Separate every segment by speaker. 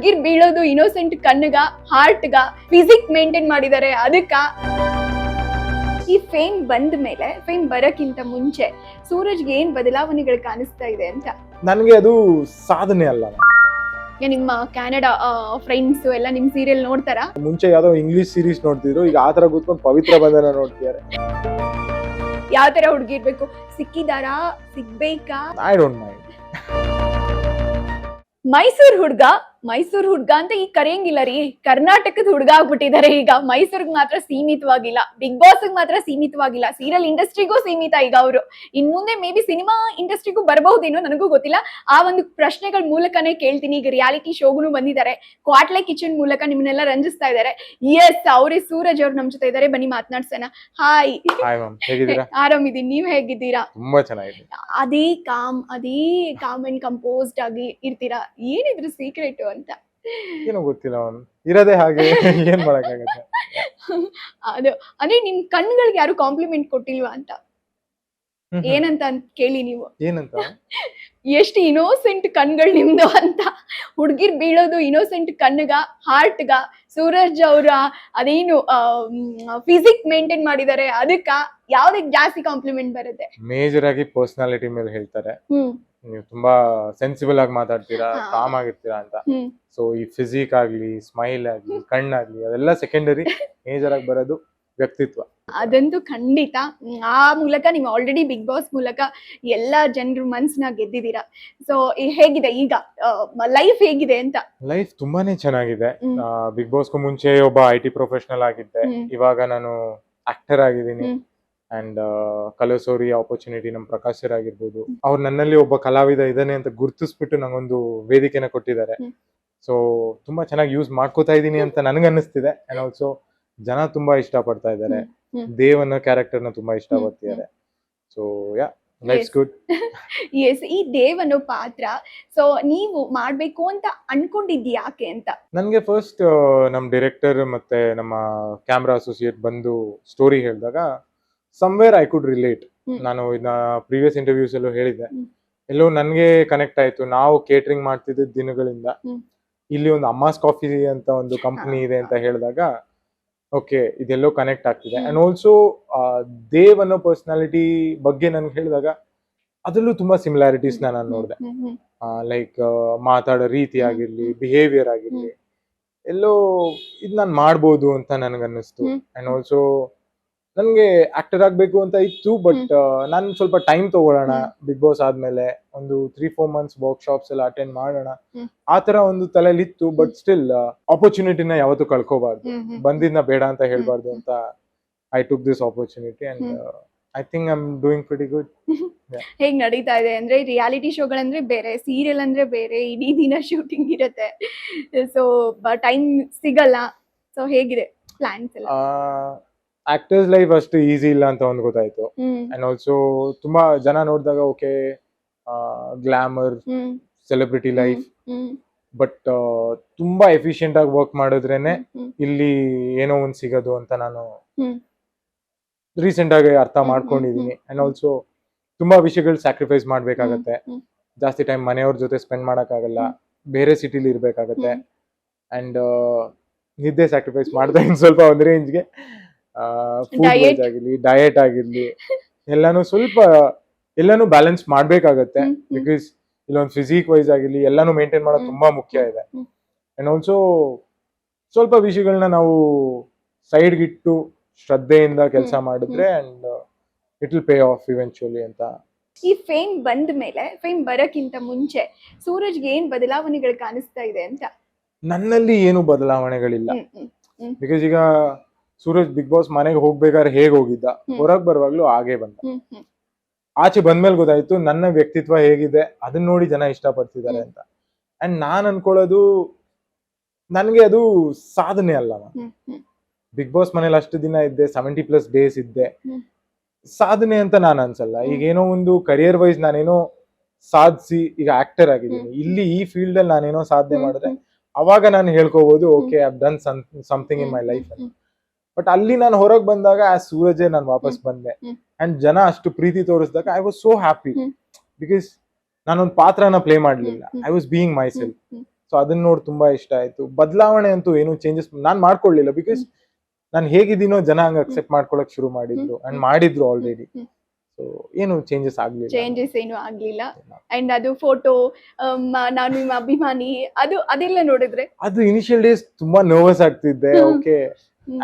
Speaker 1: ಹುಡ್ಗಿರ್ ಬೀಳೋದು innocent ಕಣ್ಣಗ ಹಾರ್ಟ್ಗ physique maintain ಮಾಡಿದ್ದಾರೆ ಅದಕ್ಕ. ಈ ಫೇಮ್ ಬಂದ ಮೇಲೆ, ಫೇಮ್ ಬರಕ್ಕಿಂತ ಮುಂಚೆ ಸೂರಜ್ಗೆ ಏನ್ ಬದಲಾವಣೆಗಳು ಕಾಣಿಸ್ತಾ ಇದೆ ಅಂತ?
Speaker 2: ನನಗೆ ಅದು ಸಾಧನೆ ಅಲ್ಲ.
Speaker 1: ನಿಮ್ಮ ಕ್ಯಾನಡಾ ಫ್ರೆಂಡ್ಸ್ ಎಲ್ಲ ನಿಮ್ ಸೀರಿಯಲ್ ನೋಡ್ತಾರಾ?
Speaker 2: ಮುಂಚೆ ಯಾವ್ದೋ ಇಂಗ್ಲಿಷ್ ಸೀರೀಸ್ ನೋಡ್ತಿದ್ರು, ಈಗ ಆತರ ಕೂತ್ಕೊಂಡು ಪವಿತ್ರ ಬಂಧನ ನೋಡ್ತಿದ್ದಾರೆ.
Speaker 1: ಯಾವ ತರ ಹುಡ್ಗಿ ಇರ್ಬೇಕು? ಸಿಕ್ಕಿದಾರಾ? ಸಿಗ್ಬೇಕಾ?
Speaker 2: I don't mind.
Speaker 1: ಮೈಸೂರ್ ಹುಡ್ಗ ಅಂತ ಈಗ ಕರೆಯಂಗಿಲ್ಲ ರೀ, ಕರ್ನಾಟಕದ ಹುಡ್ಗ ಆಗ್ಬಿಟ್ಟಿದ್ದಾರೆ ಈಗ. ಮೈಸೂರ್ಗ್ ಮಾತ್ರ ಸೀಮಿತವಾಗಿಲ್ಲ, ಬಿಗ್ ಬಾಸ್ ಮಾತ್ರ ಸೀಮಿತವಾಗಿಲ್ಲ, ಸೀರಿಯಲ್ ಇಂಡಸ್ಟ್ರಿಗೂ ಸೀಮಿತ ಈಗ ಅವರು. ಇನ್ ಮುಂದೆ ಮೇ ಬಿ ಸಿನಿಮಾ ಇಂಡಸ್ಟ್ರಿಗೂ ಬರಬಹುದೇನೋ, ನನಗೂ ಗೊತ್ತಿಲ್ಲ. ಆ ಒಂದು ಪ್ರಶ್ನೆಗಳ ಮೂಲಕನೇ ಕೇಳ್ತೀನಿ. ಈಗ ರಿಯಾಲಿಟಿ ಶೋಗೂ ಬಂದಿದ್ದಾರೆ, ಕ್ವಾಟ್ಲೆ ಕಿಚನ್ ಮೂಲಕ ನಿಮ್ಮನ್ನೆಲ್ಲ ರಂಜಿಸ್ತಾ ಇದ್ದಾರೆ. ಎಸ್, ಅವರೇ ಸೂರಜ್ ಅವ್ರು ನಮ್ ಜೊತೆ ಇದ್ದಾರೆ, ಬನ್ನಿ ಮಾತನಾಡ್ಸೋಣ. ಹಾಯ್.
Speaker 2: ಹೇಗಿದ್ದೀರಾ?
Speaker 1: ಆರಾಮಿದ್ದೀನಿ, ನೀವ್ ಹೇಗಿದ್ದೀರಾ?
Speaker 2: ತುಂಬಾ ಚೆನ್ನಾಗಿದೆ.
Speaker 1: ಅದೇ ಕಾಮ್ ಅಂಡ್ ಕಂಪೋಸ್ಡ್ ಆಗಿ ಇರ್ತೀರಾ? ಏನಿದ್ರು ಸೀಕ್ರೆಟ್ ಅಂತ
Speaker 2: ಏನೋ ಗೊತ್ತಿಲ್ಲ, ಅವನು ಇರೋದೇ ಹಾಗೆ. ಏನ್ ಮಾಡಕ್ಕಾಗತ್ತೆ?
Speaker 1: ಅದು ಅಂದ್ರೆ ನಿಮ್ ಕಣ್ಗಳಿಗೆ ಯಾರು ಕಾಂಪ್ಲಿಮೆಂಟ್ ಕೊಟ್ಟಿಲ್ವಾ ಅಂತ? ಏನಂತ ಕೇಳಿ ನೀವು.
Speaker 2: ಏನಂತ?
Speaker 1: ಎಷ್ಟು ಇನ್ನೋಸೆಂಟ್ ಕಣ್ಗಳು ನಿಮ್ದು ಅಂತ. ಹುಡ್ಗಿರ್ ಬೀಳೋದು ಇನ್ನೋಸೆಂಟ್ ಕಣ್ಣಗ ಹಾರ್ಟ್ಗ. ಸೂರಜ್ ಅವ್ರ ಅದೇನು ಫಿಸಿಕ್ ಮೇಂಟೈನ್ ಮಾಡಿದ್ದಾರೆ ಅದಕ್ಕ. ಯಾವ್ದಕ್ ಜಾಸ್ತಿ ಕಾಂಪ್ಲಿಮೆಂಟ್ ಬರುತ್ತೆ?
Speaker 2: ಮೇಜರ್ ಆಗಿ ಪರ್ಸನಾಲಿಟಿ ಮೇಲೆ ಹೇಳ್ತಾರೆ. ನೀವು ತುಂಬಾ ಸೆನ್ಸಿಬಲ್ ಆಗಿ ಮಾತಾಡ್ತೀರಾ, ಕಾಮ್ ಆಗಿರ್ತೀರಾ ಅಂತ. ಸೊ ಈ ಫಿಸಿಕ್ ಆಗ್ಲಿ, ಸ್ಮೈಲ್ ಆಗ್ಲಿ, ಕಣ್ಣಾಗ್ಲಿ, ಅದೆಲ್ಲ ಸೆಕೆಂಡರಿ. ಮೇಜರ್ ಆಗಿ ಬರೋದು ವ್ಯಕ್ತಿತ್ವ.
Speaker 1: ಅದಂತೂ ಖಂಡಿತ. ಆ ಮೂಲಕ ನೀವು ಆಲ್ರೆಡಿ ಬಿಗ್ ಬಾಸ್ ಮೂಲಕ ಎಲ್ಲಾ ಜನರ ಮನ್ಸನ್ನ ಗೆದ್ದಿದ್ದೀರಾ. ಸೊ ಹೇಗಿದೆ ಈಗ ಲೈಫ್, ಹೇಗಿದೆ ಅಂತ?
Speaker 2: ಲೈಫ್ ತುಂಬಾನೇ ಚೆನ್ನಾಗಿದೆ. ಬಿಗ್ ಬಾಸ್ಗೂ ಮುಂಚೆ ಒಬ್ಬ IT ಪ್ರೊಫೆಷನಲ್ ಆಗಿದ್ದೆ, ಇವಾಗ ನಾನು ಆಕ್ಟರ್ ಆಗಿದ್ದೀನಿ. ಅಂಡ್ ಕಲಸೋರಿ ಆಪರ್ಚುನಿಟಿ ನಮ್ ಪ್ರಕಾಶ್ ಸರ್ ಆಗಿರ್ಬೋದು, ಅವ್ರು ನನ್ನಲ್ಲಿ ಒಬ್ಬ ಕಲಾವಿದ ಇದ್ದಾನೆ ಅಂತ ಗುರ್ತಿಸ್ಬಿಟ್ಟು ನಂಗೊಂದು ವೇದಿಕೆನ ಕೊಟ್ಟಿದ್ದಾರೆ. ಸೊ ತುಂಬಾ ಚೆನ್ನಾಗಿ ಯೂಸ್ ಮಾಡ್ಕೋತಾ ಇದೀನಿ ಅಂತ ನನ್ಗೆ ಅನ್ನಿಸ್ತಿದೆ. ಅಂಡ್ ಆಲ್ಸೋ ಜನ ತುಂಬಾ ಇಷ್ಟ ಪಡ್ತಾ ಇದ್ದಾರೆ. ದೇವ್ ಅನ್ನೋ ಕ್ಯಾರೆಕ್ಟರ್ ನ ತುಂಬಾ ಇಷ್ಟ ಪಡ್ತಿದ್ದಾರೆ. So yeah, lights good.
Speaker 1: Yes, ಈ ದೇವ್ ಅನ್ನೋ ಪಾತ್ರ ಸೊ ನೀವು ಮಾಡ್ಬೇಕು ಅಂತ ಅನ್ಕೊಂಡಿದ್ದಿ ಯಾಕೆ ಅಂತ?
Speaker 2: ನನ್ಗೆ ಫಸ್ಟ್ ನಮ್ ಡೈರೆಕ್ಟರ್ ಮತ್ತೆ ನಮ್ಮ ಕ್ಯಾಮ್ರಾ ಅಸೋಸಿಯೇಟ್ ಬಂದು ಸ್ಟೋರಿ ಹೇಳಿದಾಗ ಸಮ್ವೇರ್ ಐ ಕುಡ್ ರಿಲೇಟ್. ನಾನು ಇದನ್ನ ಪ್ರೀವಿಯಸ್ ಇಂಟರ್ವ್ಯೂಸ್ ಎಲ್ಲೂ ಹೇಳಿದ್ದೆ, ಎಲ್ಲೋ ನನ್ಗೆ ಕನೆಕ್ಟ್ ಆಯ್ತು. ನಾವು ಕೇಟರಿಂಗ್ ಮಾಡ್ತಿದ್ದ ದಿನಗಳಿಂದ ಇಲ್ಲಿ ಒಂದು ಅಮ್ಮಾಸ್ ಕಾಫಿ ಅಂತ ಒಂದು ಕಂಪನಿ ಇದೆ ಅಂತ ಹೇಳಿದಾಗ ಓಕೆ, ಇದೆಲ್ಲೋ ಕನೆಕ್ಟ್ ಆಗ್ತಿದೆ. ಅಂಡ್ ಆಲ್ಸೋ ದೇವ್ ಅನ್ನೋ ಪರ್ಸನಾಲಿಟಿ ಬಗ್ಗೆ ನನ್ಗೆ ಹೇಳಿದಾಗ ಅದರಲ್ಲೂ ತುಂಬಾ ಸಿಮಿಲಾರಿಟೀಸ್ ನಾನು ನೋಡಿದೆ. ಲೈಕ್ ಮಾತಾಡೋ ರೀತಿ ಆಗಿರ್ಲಿ, ಬಿಹೇವಿಯರ್ ಆಗಿರ್ಲಿ, ಎಲ್ಲೋ ಇದು ನಾನು ಮಾಡ್ಬೋದು ಅಂತ ನನ್ಗನ್ನಿಸ್ತು. ಅಂಡ್ ಆಲ್ಸೋ ನನ್ಗೆ ಆಕ್ಟರ್ ಆಗ್ಬೇಕು ಅಂತ ಇತ್ತು, ಬಟ್ ನಾನು ಸ್ವಲ್ಪ ಟೈಮ್ ತಗೊಳ್ಳೋಣ. ಬಿಗ್ ಬಾಸ್ ಆದ್ಮೇಲೆ ಒಂದು 3-4 months ವರ್ಕ್ಶಾಪ್ಸ್ ಎಲ್ಲ ಅಟೆಂಡ್ ಮಾಡೋಣ, ಆತರ ಒಂದು ತಲೆಯಲ್ಲಿ ಇತ್ತು. ಬಟ್ ಸ್ಟಿಲ್ ಆಪರ್ಚುನಿಟಿನ ಯಾವತ್ತೂ ಕಳ್ಕೋಬಾರ್ದು, ಬಂದಿದ್ನ ಬೇಡ ಅಂತ ಹೇಳ್ಬಾರ್ದು ಅಂತ I took this opportunity. And I think I am doing pretty good.
Speaker 1: ಹೇಗ್ ನಡೀತಾ ಇದೆ ಅಂದ್ರೆ, ರಿಯಾಲಿಟಿ ಶೋಗಳಂದ್ರೆ ಬೇರೆ, ಸೀರಿಯಲ್ ಅಂದ್ರೆ ಬೇರೆ, ಇಡೀ ದಿನ ಶೂಟಿಂಗ್ ಇರುತ್ತೆ, ಸೊ ಟೈಮ್ ಸಿಗಲ್ಲ. ಸೊ ಹೇಗಿದೆ ಪ್ಲಾನ್ಸ್ ಎಲ್ಲ?
Speaker 2: ಆಕ್ಟರ್ಸ್ ಲೈಫ್ ಅಷ್ಟು ಈಸಿ ಇಲ್ಲ ಅಂತ ಒಂದು ಗೊತ್ತಾಯ್ತು. ಅಂಡ್ ಆಲ್ಸೋ ತುಂಬಾ ಜನ ನೋಡಿದಾಗ okay glamour, celebrity life, but ತುಂಬಾ ಎಫಿಷಿಯಂಟ್ ಆಗಿ ವರ್ಕ್ ಮಾಡಿದ್ರೇನೆ ಇಲ್ಲಿ ಏನೋ ಒಂದ್ ಸಿಗೋದು ಅಂತ ನಾನು ರೀಸೆಂಟ್ ಆಗಿ ಅರ್ಥ ಮಾಡ್ಕೊಂಡಿದೀನಿ. ಅಂಡ್ ಆಲ್ಸೋ ತುಂಬಾ ವಿಷಯಗಳು ಸ್ಯಾಕ್ರಿಫೈಸ್ ಮಾಡ್ಬೇಕಾಗತ್ತೆ. ಜಾಸ್ತಿ ಟೈಮ್ ಮನೆಯವ್ರ ಜೊತೆ ಸ್ಪೆಂಡ್ ಮಾಡಕ್ಕಾಗಲ್ಲ, ಬೇರೆ ಸಿಟಿಲಿ ಇರ್ಬೇಕಾಗತ್ತೆ. ಅಂಡ್ ನಿದ್ದೆ ಸ್ಯಾಕ್ರಿಫೈಸ್ ಮಾಡ್ತಾ ಇನ್ ಸ್ವಲ್ಪ ಒಂದ್ ರೇಂಜ್ಗೆ. ಫುಡ್ ವೈಸ್ ಆಗಿರ್ಲಿ, ಡಯಟ್ ಆಗಿರ್ಲಿ, ಎಲ್ಲಾನು ಬ್ಯಾಲೆನ್ಸ್ ಮಾಡ್ಬೇಕಾಗತ್ತೆ. ಬಿಕಾಸ್ ಇಲ್ಲೊಂದು ಫಿಸಿಕ್ ವೈಸ್ ಆಗಿರ್ಲಿ ಎಲ್ಲಾನು ಮೇಂಟೈನ್ ಮಾಡೋದು ತುಂಬಾ ಮುಖ್ಯ ಇದೆ. ಅಂಡ್ ಆಲ್ಸೋ ಸ್ವಲ್ಪ ವಿಷಯಗಳನ್ನ ನಾವು ಸೈಡ್ಗಿಟ್ಟು ಶ್ರದ್ಧೆಯಿಂದ ಕೆಲಸ ಮಾಡಿದ್ರೆ and it will pay off eventually ಅಂತ.
Speaker 1: ಈ ಫೇಮ್ ಬಂದ ಮೇಲೆ, ಫೇಮ್ ಬರಕ್ಕಿಂತ ಮುಂಚೆ ಸೂರಜ್ಗೆ ಏನ್ ಬದಲಾವಣೆಗಳು ಕಾಣಿಸ್ತಾ ಇದೆ ಅಂತ?
Speaker 2: ನನ್ನಲ್ಲಿ ಏನು ಬದಲಾವಣೆಗಳಿಲ್ಲ. ಬಿಕಾಸ್ ಈಗ ಸೂರಜ್ ಬಿಗ್ ಬಾಸ್ ಮನೆಗೆ ಹೋಗ್ಬೇಕಾದ್ರೆ ಹೇಗ್ ಹೋಗಿದ್ದ, ಹೊರಗ್ ಬರುವಾಗ್ಲೂ ಹಾಗೆ ಬಂದ. ಆಚೆ ಬಂದ್ಮೇಲೆ ಗೊತ್ತಾಯ್ತು ನನ್ನ ವ್ಯಕ್ತಿತ್ವ ಹೇಗಿದೆ, ಅದನ್ನ ನೋಡಿ ಜನ ಇಷ್ಟ ಪಡ್ತಿದ್ದಾರೆ ಅಂತ. ಅಂಡ್ ನಾನ್ ಅನ್ಕೊಳ್ಳೋದು ನನ್ಗೆ ಅದು ಸಾಧನೆ ಅಲ್ಲ. ಬಿಗ್ ಬಾಸ್ ಮನೇಲಿ ಅಷ್ಟು ದಿನ ಇದ್ದೆ, 70+ ಡೇಸ್ ಇದ್ದೆ, ಸಾಧನೆ ಅಂತ ನಾನು ಅನ್ಸಲ್ಲ. ಈಗ ಏನೋ ಒಂದು ಕರಿಯರ್ ವೈಸ್ ನಾನೇನೋ ಸಾಧಿಸಿ ಈಗ ಆಕ್ಟರ್ ಆಗಿದ್ದೀನಿ, ಇಲ್ಲಿ ಈ ಫೀಲ್ಡ್ ಅಲ್ಲಿ ನಾನೇನೋ ಸಾಧನೆ ಮಾಡಿದ್ರೆ ಅವಾಗ ನಾನು ಹೇಳ್ಕೋಬಹುದು okay I have done something in my life ಅಂತ. ಬಟ್ ಅಲ್ಲಿ ನಾನು ಹೊರಗೆ ಬಂದಾಗ ಆ ಸೂರಜೇ ನಾನು ವಾಪಸ್ ಬಂದೆ. ಅಂಡ್ ಜನ ಅಷ್ಟು ಪ್ರೀತಿ ತೋರಿಸಿದಾಗ I was so happy. Because ನಾನೊಂದು ಪಾತ್ರನ ಪ್ಲೇ ಮಾಡ್ಲಿಲ್ಲ, I was being my self. So ಅದನ್ನ ನೋಡಿ ತುಂಬಾ ಇಷ್ಟ ಆಯ್ತು. ಬದಲಾವಣೆ ಅಂತೂ ಏನು ಚೇಂಜಸ್ ನಾನ್ ಮಾಡ್ಕೊಳ್ಳಿಲ್ಲ, ಬಿಕಾಸ್ ನಾನು ಹೇಗಿದ್ದೀನೋ ಜನ ಹಂಗ ಅಕ್ಸೆಪ್ಟ್ ಮಾಡ್ಕೊಳಕ್ ಶುರು ಮಾಡಿದ್ರು ಅಂಡ್ ಮಾಡಿದ್ರು ಆಲ್ರೆಡಿ. ಸೊ ಏನು ಚೇಂಜಸ್ ಆಗ್ಲಿಲ್ಲ.
Speaker 1: ಚೇಂಜಸ್ ಏನು ಆಗ್ಲಿಲ್ಲ. ಅಂಡ್ ಅದು ಫೋಟೋ ನಾನು ನಿಮ್ಮ ಅಭಿಮಾನಿ ಅದೆಲ್ಲ ನೋಡಿದ್ರೆ
Speaker 2: ಅದು ಇನಿಷಿಯಲ್ ಡೇಸ್ ತುಂಬಾ ನರ್ವಸ್ ಆಗ್ತಿದ್ದೆ. ಓಕೆ,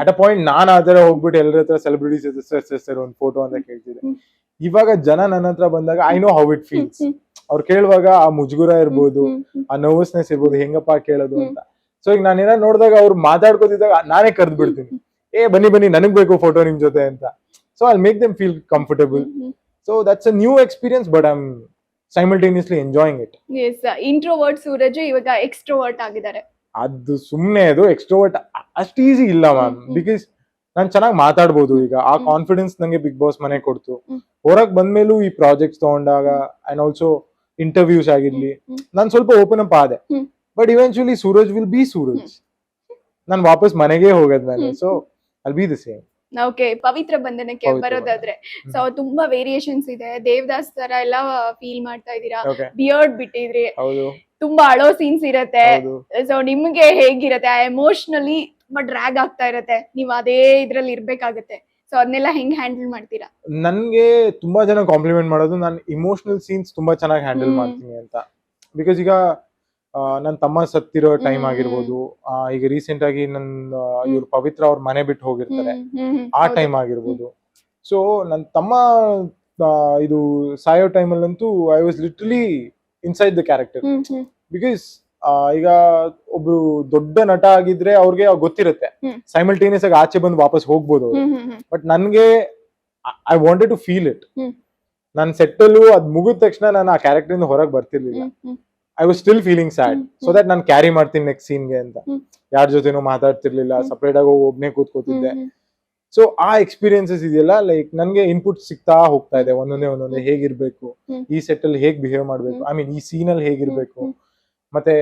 Speaker 2: ಅಟ್ ಅ ಪಾಯಿಂಟ್ ನಾನ್ ಆ ತರ ಹೋಗ್ಬಿಟ್ಟು ಎಲ್ಲರ ಹತ್ರ ಸೆಲೆಬ್ರಿಟೀಸ್ ಸರ್ ಒಂದು ಫೋಟೋ ಅಂತ ಕೇಳ್ತಿದ್ದೆ. ಇವಾಗ ಜನ ನನ್ನ ಹತ್ರ ಬಂದಾಗ I know how it feels. ಅವ್ರು ಕೇಳುವಾಗ ಆ ಮುಜುಗುರ ಇರ್ಬೋದು, ಆ ನರ್ವಸ್ನೆಸ್ ಇರ್ಬೋದು, ಹೆಂಗಪ್ಪ ಕೇಳೋದು ಅಂತ. ಸೊ ಈಗ ನಾನು ಏನಾದ್ರು ನೋಡಿದಾಗ ಅವ್ರು ಮಾತಾಡ್ಕೋತಿದ್ದಾಗ ನಾನೇ ಕರ್ದ್ ಬಿಡ್ತೀನಿ, ಬನ್ನಿ ಬನ್ನಿ ನನಗ್ ಬೇಕು ಫೋಟೋ ನಿಮ್ ಜೊತೆ ಅಂತ. So I make them feel comfortable. So that's a new experience, but I am simultaneously enjoying it.
Speaker 1: Yes, introvert Suraj ಇವಾಗ ಎಕ್ಸ್ಟ್ರೋವರ್ಟ್ ಆಗಿದ್ದಾರೆ.
Speaker 2: ಅದು ಸುಮ್ನೆ, ಅದು ಎಕ್ಸ್ಟ್ರೋವರ್ಟ್ ಅಷ್ಟು ಈಸಿ ಇಲ್ಲ ಮ್ಯಾಮ್, ಬಿಕಾಸ್ ನಾನ್ ಚೆನ್ನಾಗಿ ಮಾತಾಡ್ಬೋದು. ಈಗ ಆ ಕಾನ್ಫಿಡೆನ್ಸ್ ನಂಗೆ ಬಿಗ್ ಬಾಸ್ ಮನೆ ಕೊಡ್ತು. ಹೊರಗ್ ಬಂದ್ಮೇಲೂ ಈ ಪ್ರಾಜೆಕ್ಟ್ಸ್ ತಗೊಂಡಾಗ ಅಂಡ್ ಆಲ್ಸೋ ಇಂಟರ್ವ್ಯೂಸ್ ಆಗಿರ್ಲಿ, ನಾನ್ ಸ್ವಲ್ಪ ಓಪನ್ ಅಪ್ ಆದೆ. But eventually Suraj will be Suraj. ನಾನ್ ವಾಪಸ್ ಮನೆಗೆ ಹೋಗೋದ್ ನಾನು. So I'll be the same.
Speaker 1: Okay, ಪವಿತ್ರ ಬಂಧನಕ್ಕೆ ಬರೋದಾದ್ರೆ ಸೊ ತುಂಬಾ ವೇರಿಯೇಷನ್ಸ್ ಇದೆ. ದೇವದಾಸ್ ತರ ಎಲ್ಲ ಫೀಲ್ ಮಾಡ್ತಾ ಇದೀರಾ, ಬಿಯರ್ಡ್ ಬಿಟ್ಟಿದ್ರಿ, ತುಂಬಾ ಅಳೋ ಸೀನ್ಸ್ ಇರತ್ತೆ. ಸೊ ನಿಮ್ಗೆ ಹೇಗಿರತ್ತೆ? ಎಮೋಷನಲಿ ತುಂಬಾ ಡ್ರ್ಯಾಗ್ ಆಗ್ತಾ ಇರತ್ತೆ, ನೀವ್ ಅದೇ ಇದ್ರಲ್ಲಿ ಇರ್ಬೇಕಾಗತ್ತೆ. ಸೊ ಅದನ್ನೆಲ್ಲ ಹೆಂಗ್ ಹ್ಯಾಂಡಲ್ ಮಾಡ್ತೀರಾ?
Speaker 2: ನನ್ಗೆ ತುಂಬಾ ಜನ ಕಾಂಪ್ಲಿಮೆಂಟ್ ಮಾಡೋದು ನಾನು ಇಮೋಷನಲ್ ಸೀನ್ಸ್ ತುಂಬಾ ಚೆನ್ನಾಗಿ ಹ್ಯಾಂಡಲ್ ಮಾಡ್ತೀನಿ ಅಂತ. ಬಿಕಾಸ್ ಈಗ ನನ್ ತಮ್ಮ ಸತ್ತಿರೋ ಟೈಮ್ ಆಗಿರ್ಬೋದು, ಈಗ ರೀಸೆಂಟ್ ಆಗಿ ಇವ್ರು ಪವಿತ್ರ ಅವ್ರ ಮನೆ ಬಿಟ್ಟು ಹೋಗಿರ್ತಾರೆ, ಆ ಟೈಮ್ ಆಗಿರ್ಬೋದು. ಸೊ ನನ್ ತಮ್ಮ ಇದು ಸಾಯೋ ಟೈಮ್ ಅಲ್ಲಂತೂ I was literally inside the character. Because ಈಗ ಒಬ್ರು ದೊಡ್ಡ ನಟ ಆಗಿದ್ರೆ ಅವ್ರಿಗೆ ಗೊತ್ತಿರುತ್ತೆ ಸೈಮಲ್ಟೇನಿಯಸ್ ಆಗಿ ಆಚೆ ಬಂದು ವಾಪಸ್ ಹೋಗ್ಬೋದು. ಬಟ್ ನನ್ಗೆ I wanted to feel it. ನಾನ್ ಸೆಟ್ಟಲ್ಲೂ ಅದ್ ಮುಗಿದ ತಕ್ಷಣ ನಾನು ಆ ಕ್ಯಾರೆಕ್ಟರ್ ಇಂದ ಹೊರಗೆ ಬರ್ತಿರ್ಲಿಲ್ಲ. I was still feeling sad. So that ನಾನು ಕ್ಯಾರಿ ಮಾಡ್ತೀನಿ ನೆಕ್ಸ್ಟ್ ಸೀನ್ಗೆ ಅಂತ. ಯಾರ ಜೊತೆನೂ ಮಾತಾಡ್ತಿರ್ಲಿಲ್ಲ, ಸಪರೇಟ್ ಆಗಿ ಒಬ್ನೇ ಕೂತ್ಕೋತಿದ್ದೆ. ಸೊ ಆ ಎಕ್ಸ್ಪೀರಿಯನ್ಸಸ್ ಇದೆಯಲ್ಲ, ಲೈಕ್ ನನ್ಗೆ ಇನ್ಪುಟ್ ಸಿಗ್ತಾ ಹೋಗ್ತಾ ಇದೆ ಒಂದೊಂದೇ ಹೇಗಿರ್ಬೇಕು, ಈ ಸೆಟ್ ಅಲ್ಲಿ ಹೇಗ್ ಬಿಹೇವ್ ಮಾಡ್ಬೇಕು, ಐ ಮೀನ್ ಈ ಸೀನ್ ಅಲ್ಲಿ ಹೇಗಿರ್ಬೇಕು. ಮತ್ತೆ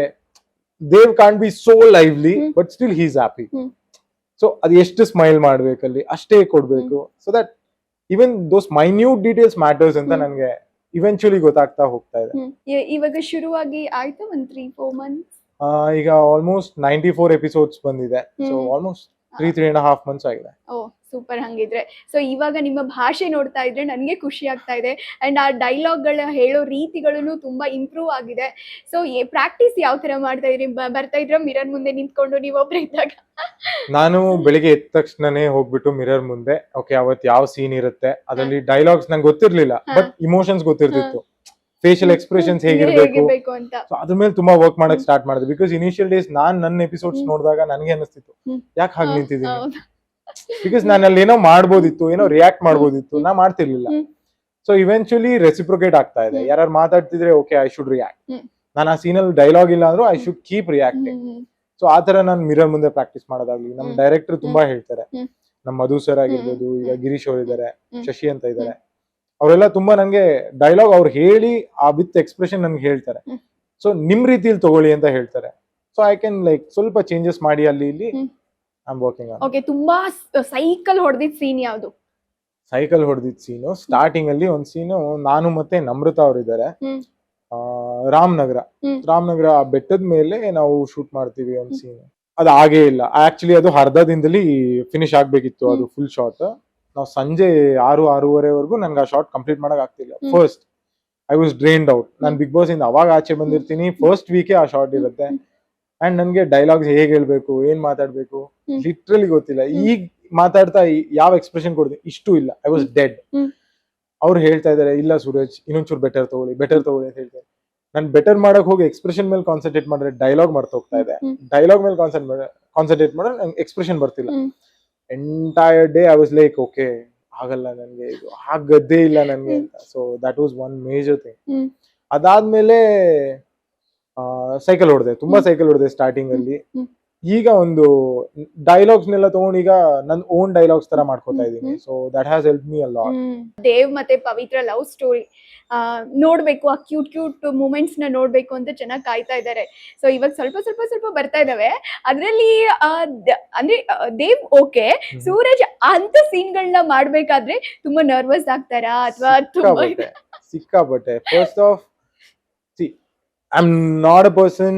Speaker 2: Dev can't be so lively but still he is happy. So ಅದು ಎಷ್ಟು ಸ್ಮೈಲ್ ಮಾಡ್ಬೇಕಲ್ಲಿ ಅಷ್ಟೇ ಕೊಡ್ಬೇಕು. So that even those minute details matters ಅಂತ ನನ್ಗೆ ಇವೆಂಚುಲಿ ಗೊತ್ತಾಗ್ತಾ ಹೋಗ್ತಾ ಇದೆ.
Speaker 1: ಇವಾಗ ಶುರುವಾಗಿ ಆಯ್ತು ಒಂದ್ 3-4 months.
Speaker 2: ಈಗ ಆಲ್ಮೋಸ್ಟ್ 94 ಎಪಿಸೋಡ್ಸ್ ಬಂದಿದೆ. ಸೊ ಆಲ್ಮೋಸ್ಟ್ 3.5 months ಆಗಿದೆ.
Speaker 1: ಓ ಸೂಪರ್. ಹಂಗಿದ್ರೆ ಸೊ ಇವಾಗ ನಿಮ್ಮ ಭಾಷೆ ನೋಡ್ತಾ ಇದ್ರೆ ನನಗೆ ಖುಷಿ ಆಗ್ತಾ ಇದೆ. ಅಂಡ್ ಆ ಡೈಲಾಗ್ಗಳ ಹೇಳೋ ರೀತಿಗಳನ್ನು ತುಂಬಾ ಇಂಪ್ರೂವ್ ಆಗಿದೆ. ಸೊ ಪ್ರಾಕ್ಟೀಸ್ ಯಾವ ತರ ಮಾಡ್ತಾ ಇದ್ರಿ? ಬರ್ತಾ ಇದ್ರ ಮಿರರ್ ಮುಂದೆ ನಿಂತ್ಕೊಂಡು ನೀವೊಬ್ರು ಇದ್ದಾಗ?
Speaker 2: ನಾನು ಬೆಳಿಗ್ಗೆ ಎದ್ದ ತಕ್ಷಣನೇ ಹೋಗ್ಬಿಟ್ಟು ಮಿರರ್ ಮುಂದೆ, ಓಕೆ ಅವತ್ ಯಾವ ಸೀನ್ ಇರುತ್ತೆ, ಅದರಲ್ಲಿ ಡೈಲಾಗ್ಸ್ ನಂಗೆ ಗೊತ್ತಿರ್ಲಿಲ್ಲ ಬಟ್ ಇಮೋಷನ್ಸ್ ಗೊತ್ತಿರ್ತಿತ್ತು, ಫೇಶಿಯಲ್ ಎಕ್ಸ್ಪ್ರೆಷನ್ಸ್ ಹೇಗಿರ್ಬೇಕು ಅಂತ. ಸೊ ಅದ್ರ ಮೇಲೆ ತುಂಬಾ ವರ್ಕ್ ಮಾಡಕ್ ಸ್ಟಾರ್ಟ್ ಮಾಡಿದೆ. ಬಿಕಾಸ್ ಇನಿಷಿಯಲ್ ಡೇಸ್ ನನ್ನ ಎಪಿಸೋಡ್ಸ್ ನೋಡಿದಾಗ ನನಗೆ ಅನಿಸ್ತಿತ್ತು ಯಾಕೆ ಹಾಗೆ ನಿಂತಿದ್ದೀನಿ. ಬಿಕಾಸ್ ನಾನು ಅಲ್ಲಿ ಏನೋ ಮಾಡ್ಬೋದಿತ್ತು, ಏನೋ ರಿಯಾಕ್ಟ್ ಮಾಡ್ಬೋದಿತ್ತು, ನಾ ಮಾಡ್ತಿರ್ಲಿಲ್ಲ. ಸೊ ಇವೆಂಚುಲಿ ರೆಸಿಪ್ರೊಕೇಟ್ ಆಗ್ತಾ ಇದೆ. ಯಾರು ಮಾತಾಡ್ತಿದ್ರೆ ಓಕೆ ಐ ಶುಡ್ ರಿಯಾಕ್ಟ್. ನಾನು ಆ ಸೀನಲ್ಲಿ ಡೈಲಾಗ್ ಇಲ್ಲ ಅಂದ್ರೂ I should keep reacting. So ಆ ತರ ನಾನು ಮಿರರ್ ಮುಂದೆ ಪ್ರಾಕ್ಟೀಸ್ ಮಾಡೋದಾಗ್ಲಿ. ನಮ್ ಡೈರೆಕ್ಟರ್ ತುಂಬಾ ಹೇಳ್ತಾರೆ, ನಮ್ ಮಧು ಸರ್ ಆಗಿರ್ಬೋದು, ಈಗ ಗಿರೀಶ್ ಅವ್ರು ಇದಾರೆ, ಶಶಿ ಅಂತ ಇದಾರೆ, ಅವರೆಲ್ಲ ತುಂಬಾ ನಂಗೆ ಡೈಲಾಗ್ ಅವ್ರು ಹೇಳಿ ಆ ವಿತ್ ಎಕ್ಸ್ಪ್ರೆಷನ್ ನನ್ಗೆ ಹೇಳ್ತಾರೆ. ಸೊ ನಿಮ್ ರೀತಿಯಲ್ಲಿ ತಗೊಳ್ಳಿ ಅಂತ ಹೇಳ್ತಾರೆ. ಸೊ ಐ ಕ್ಯಾನ್ ಲೈಕ್ ಸ್ವಲ್ಪ ಚೇಂಜಸ್ ಮಾಡಿ ಅಲ್ಲಿ ಇಲ್ಲಿ I am working on.
Speaker 1: Okay, ತುಂಬಾ ಸೈಕಲ್ ಹೊಡೆದಿದ್ ಸೀನ್ ಯಾವುದು?
Speaker 2: ಸೈಕಲ್ ಹೊಡೆದಿದ್ ಸೀನು ಸ್ಟಾರ್ಟಿಂಗ್ ಅಲ್ಲಿ ಒಂದ್ ಸೀನು, ನಾನು ಮತ್ತೆ ನಮ್ರತಾ ಅವ್ರು ಇದಾರೆ, ರಾಮನಗರ ಆ ಬೆಟ್ಟದ ಮೇಲೆ ನಾವು ಶೂಟ್ ಮಾಡ್ತೀವಿ ಒಂದ್ ಸೀನ್. ಅದು ಆಗೇ ಇಲ್ಲ ಆಕ್ಚುಲಿ. ಅದು ಅರ್ಧ ದಿನದಲ್ಲಿ ಫಿನಿಶ್ ಆಗ್ಬೇಕಿತ್ತು ಅದು ಫುಲ್ ಶಾಟ್. ನಾವು ಸಂಜೆ 6-6:30 ನನ್ಗೆ ಆ ಶಾರ್ಟ್ ಕಂಪ್ಲೀಟ್ ಮಾಡಕ್ ಆಗ್ತಿಲ್ಲ. First I was drained out. ನಾನು ಬಿಗ್ ಬಾಸ್ ಇಂದ ಅವಾಗ ಆಚೆ ಬಂದಿರ್ತೀನಿ, ಫಸ್ಟ್ ವೀಕೆ ಆ ಶಾರ್ಟ್ ಇರುತ್ತೆ. ಅಂಡ್ ನನ್ಗೆ ಡೈಲಾಗ್ಸ್ ಹೇಗೆ ಹೇಳ್ಬೇಕು, ಏನ್ ಮಾತಾಡ್ಬೇಕು ಲಿಟ್ರಲಿ ಗೊತ್ತಿಲ್ಲ. ಈಗ ಮಾತಾಡ್ತಾ ಯಾವ ಎಕ್ಸ್ಪ್ರೆಷನ್ ಕೊಡ್ತೀನಿ ಇಷ್ಟು ಇಲ್ಲ. I was dead. ಅವ್ರು ಹೇಳ್ತಾ ಇದಾರೆ ಇಲ್ಲ ಸೂರಜ್ ಇನ್ನೊಂಚೂರು ಬೆಟರ್ ತಗೊಳ್ಳಿ ಅಂತ ಹೇಳ್ತಾರೆ. ನಾನು ಬೆಟರ್ ಮಾಡಕ್ ಹೋಗಿ ಎಕ್ಸ್ಪ್ರೆಷನ್ ಮೇಲೆ ಕಾನ್ಸಂಟ್ರೇಟ್ ಮಾಡಿದ್ರೆ ಡೈಲಾಗ್ ಮರ್ತೋಗ್ತಾ ಇದೆ. ಡೈಲಾಗ್ ಮೇಲೆ ಕಾನ್ಸಂಟ್ರೇಟ್ ಮಾಡಿದ್ರೆ ನಂಗೆ ಎಕ್ಸ್ಪ್ರೆಷನ್ ಬರ್ತಿಲ್ಲ. Entire day I was like okay ಆಗಲ್ಲ ನನ್ಗೆ, ಇದು ಆಗದ್ದೇ ಇಲ್ಲ ನನ್ಗೆ ಅಂತ. So that was one major thing. ಅದಾದ್ಮೇಲೆ ಸೈಕಲ್ ಹೊಡೆದೆ, ತುಂಬಾ ಸೈಕಲ್ ಹೊಡೆದೆ ಸ್ಟಾರ್ಟಿಂಗ್ ಅಲ್ಲಿ. ಈಗ ಒಂದು ಡೈಲಾಗ್ಸ್ ನೆಲ್ಲ ತಗೊಂಡು ಈಗ ನನ್ ಓನ್ ಡೈಲಾಗ್ಸ್ ತರ ಮಾಡ್ಕೊತಾ ಇದೀನಿ. So that has help me a lot.
Speaker 1: Dev ಮತ್ತೆ ಪವಿತ್ರ ಲವ್ ಸ್ಟೋರಿ ನೋಡ್ಬೇಕು, ಆ ಕ್ಯೂಟ್ ಮೂಮೆಂಟ್ಸ್ ನ ನೋಡ್ಬೇಕು ಅಂತ ಚೆನ್ನಾಗಿ ಕಾಯ್ತಾ ಇದ್ದಾರೆ. ಸೊ ಇವಾಗ ಸ್ವಲ್ಪ ಬರ್ತಾ ಇದಾವೆ. ಅದ್ರಲ್ಲಿ ಅಂದ್ರೆ ದೇವ್ ಓಕೆ, ಸೂರಜ್ ಅಂತ ಸೀನ್ ಗಳನ್ನ ಮಾಡ್ಬೇಕಾದ್ರೆ ತುಂಬಾ ನರ್ವಸ್ ಆಗ್ತಾರಾ ಅಥವಾ
Speaker 2: ಸಿಕ್ಕಾಪಟ್ಟೆ? First of I am not a person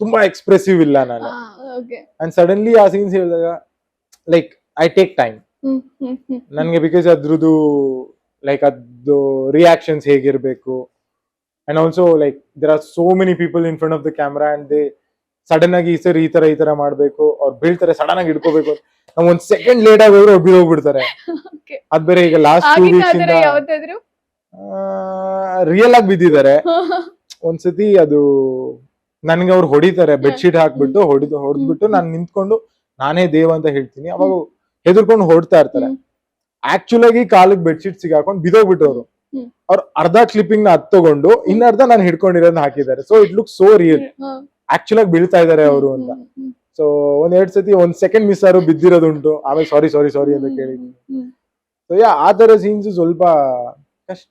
Speaker 2: ತುಂಬಾ ಎಕ್ಸ್ಪ್ರೆಸಿವ್ ಇಲ್ಲ ನಾನು.
Speaker 1: ಓಕೆ.
Speaker 2: ಅಂಡ್ ಸಡನ್ಲಿ ಆ ಸೀನ್ಸ್ ಹೇಳಿದಾಗ ಲೈಕ್ ಐ ಟೇಕ್ ಟೈಮ್ ನನ್ಗೆ, ಬಿಕಾಸ್ ಅದ್ರದ್ದು ಲೈಕ್ ಅದು ರಿಯಾಕ್ಷನ್ಸ್ ಹೇಗಿರ್ಬೇಕು. And also like there are so many people in front of the camera and they sudden ಆಗಿ ಸರ್ ಈ ತರ ಮಾಡ್ಬೇಕು, ಅವ್ರು ಬೀಳ್ತಾರೆ, ಸಡನ್ ಆಗಿ ಹಿಡ್ಕೋಬೇಕು, ನಾವ್ ಒಂದ್ ಸೆಕೆಂಡ್ ಲೇಟ್ ಆಗಿ ಹೋದ್ರೆ ಒಬ್ಬರು ಹೋಗ್ಬಿಡ್ತಾರೆ. ಅದ್ ಬೇರೆ ಈಗ ಲಾಸ್ಟ್ 2 ವೀಕ್ಸ್ ಇಂದ
Speaker 1: ಯಾವತ್ತಾದ್ರೂ
Speaker 2: ರಿಯಲ್ ಆಗಿ ಬಿದ್ದಿದ್ದಾರೆ. ಒಂದ್ಸತಿ ಅದು ನನ್ಗೆ ಅವ್ರು ಹೊಡಿತಾರೆ, ಬೆಡ್ಶೀಟ್ ಹಾಕ್ಬಿಟ್ಟು ಹೊಡೆದ್ಬಿಟ್ಟು ನಾನು ನಿಂತ್ಕೊಂಡು ನಾನೇ ದೇವ್ ಅಂತ ಹೇಳ್ತೀನಿ, ಅವಾಗ ಹೆದರ್ಕೊಂಡು ಹೊಡ್ತಾ ಇರ್ತಾರೆ. ಆಕ್ಚುಲ್ ಆಗಿ ಕಾಲಿಗೆ ಬೆಡ್ಶೀಟ್ ಸಿಗಾಕೊಂಡು ಬಿದೋಗ್ಬಿಟ್ಟು ಅವ್ರು ಅರ್ಧ ಕ್ಲಿಪ್ಪಿಂಗ್ ನ ತಗೊಂಡು ಇನ್ನರ್ಧ ನಾನು ಹಿಡ್ಕೊಂಡಿರೋದನ್ನ ಹಾಕಿದ್ದಾರೆ. So it look so real, actual ಆಗಿ ಬೀಳ್ತಾ ಇದಾರೆ ಅವರು ಅಂತ. ಸೊ ಒಂದ್ ಸತಿ ಒಂದ್ ಸೆಕೆಂಡ್ ಮಿಸ್ ಆದ್ರೂ ಬಿದ್ದಿರೋದುಂಟು, ಆಮೇಲೆ ಸಾರಿ ಅಂತ ಕೇಳಿದ್ದೀನಿ. ಸೊ ಯಾ ಆ ತರ ಸೀನ್ಸ್ ಸ್ವಲ್ಪ ಕಷ್ಟ,